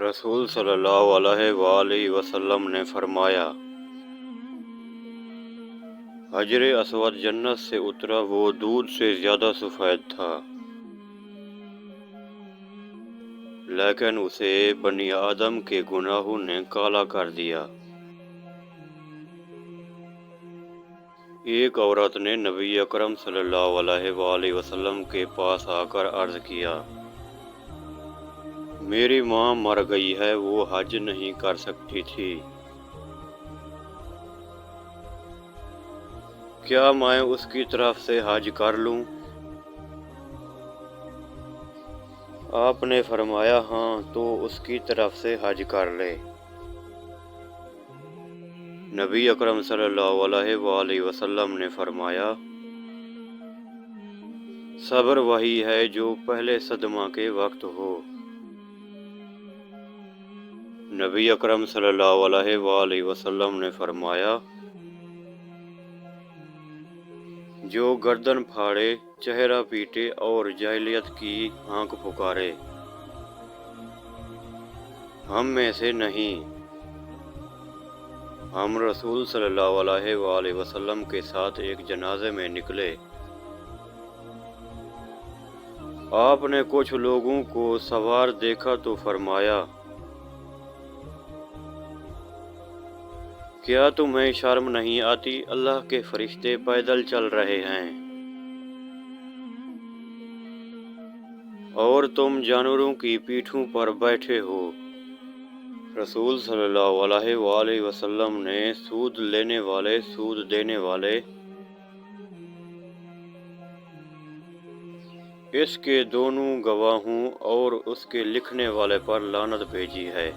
رسول صلی اللہ علیہ وآلہ وسلم نے فرمایا، حجر اسود جنت سے اترا وہ دودھ سے زیادہ سفید تھا، لیکن اسے بنی آدم کے گناہوں نے کالا کر دیا۔ ایک عورت نے نبی اکرم صلی اللہ علیہ وآلہ وسلم کے پاس آ کر عرض کیا، میری ماں مر گئی ہے، وہ حج نہیں کر سکتی تھی، کیا میں اس کی طرف سے حج کر لوں؟ آپ نے فرمایا، ہاں تو اس کی طرف سے حج کر لے۔ نبی اکرم صلی اللہ علیہ وآلہ وسلم نے فرمایا، صبر وہی ہے جو پہلے صدمہ کے وقت ہو۔ نبی اکرم صلی اللہ علیہ وآلہ وسلم نے فرمایا، جو گردن پھاڑے، چہرہ پیٹے اور جاہلیت کی ہانک پکارے، ہم میں سے نہیں۔ ہم رسول صلی اللہ علیہ وآلہ وسلم کے ساتھ ایک جنازے میں نکلے۔ آپ نے کچھ لوگوں کو سوار دیکھا تو فرمایا، کیا تمہیں شرم نہیں آتی؟ اللہ کے فرشتے پیدل چل رہے ہیں اور تم جانوروں کی پیٹھوں پر بیٹھے ہو۔ رسول صلی اللہ علیہ وآلہ وسلم نے سود لینے والے، سود دینے والے، اس کے دونوں گواہوں اور اس کے لکھنے والے پر لعنت بھیجی ہے۔